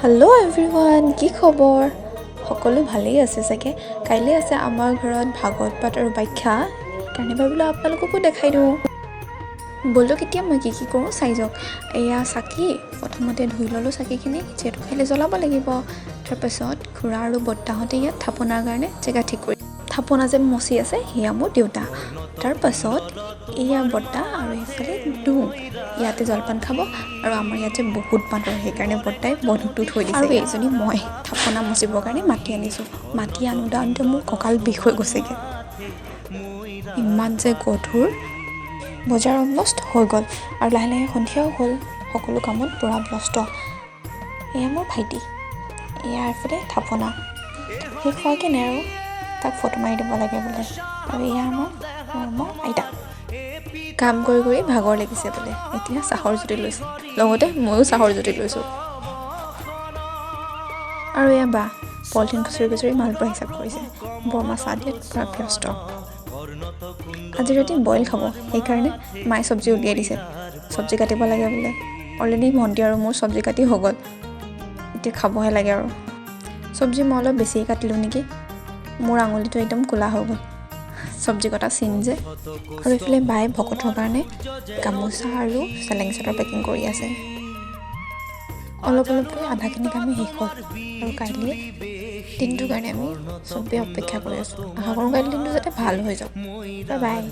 Hello' everyone, কি খবৰ? সকলো ভালেই আছে চাগে। কাইলৈ আছে আমাৰ ঘৰত ভাগৱত পাঠ আৰু ব্যাখ্যা, সেইকাৰণে ভাবিলোঁ আপোনালোককো দেখাই দিওঁ। ব'লক এতিয়া মই কি কৰোঁ চাই যাওক। এয়া চাকি, প্ৰথমতে ধুই ল'লোঁ চাকিখিনি, যিহেতু কাইলৈ জ্বলাব লাগিব। তাৰপাছত খুৰা আৰু বৰ্তাহঁতে ইয়াত থাপনাৰ কাৰণে জেগা ঠিক কৰি থাপনা যে মচি আছে সেয়া মোৰ দেউতা। তাৰপাছত এয়া বৰ্তা আৰু এইফালে দুং, ইয়াতে জলপান খাব। আৰু আমাৰ ইয়াতে বহুত বান্দৰ, সেইকাৰণে বৰ্তাই বন্ধুকটো থৈ দিছে। আৰু এইজনী মই থাপনা মচিবৰ কাৰণে মাটি আনিছোঁ। মাটি আনোতে মোৰ কঁকাল বিষ হৈ গৈছেগৈ, ইমান যে গধুৰ। বজাৰ অলমষ্ট হৈ গ'ল আৰু লাহে লাহে সন্ধিয়াও হ'ল। সকলো কামত পূৰা ব্যস্ত। এয়া মোৰ ভাইটি, এয়া এফালে থাপনা শেষ হোৱাকৈ নাই আৰু, তাক ফটো মাৰি দিব লাগে বোলে। আৰু এয়া আমাৰ আইতা, কাম কৰি কৰি ভাগৰ লাগিছে বোলে, এতিয়া চাহৰ জুতি লৈছে। লগতে ময়ো চাহৰ জুতি লৈছোঁ। আৰু এয়া বা পলিথিন খুচৰি খুচৰি মালপোৱা হিচাপ কৰিছে। বৰমা চাহ দিয়াত পূৰা ব্যস্ত। আজি ৰাতি বইল খাব, সেইকাৰণে মায়ে চব্জি উলিয়াই দিছে। চব্জি কাটিব লাগে বোলে। অলৰেডি ভণ্টি আৰু মোৰ চব্জি কাটি হৈ গ'ল, এতিয়া খাবহে লাগে আৰু। চব্জি মই অলপ বেছিয়ে কাটিলোঁ নেকি, মোৰ আঙুলিটো একদম ক'লা হৈ গ'ল, চব্জি কটা চিন যে। আৰু এইফালে বায়ে ভকতৰ কাৰণে গামোচা আৰু চেলেং চাদৰ পেকিং কৰি আছে। অলপ অলপকৈ আধাখিনি কামেই শেষ হ'ল। আৰু কাইলৈ দিনটোৰ কাৰণে আমি চবেই অপেক্ষা কৰি আছোঁ। আশা কৰোঁ কাইলৈ দিনটো যাতে ভাল হৈ যাওক। Bye bye.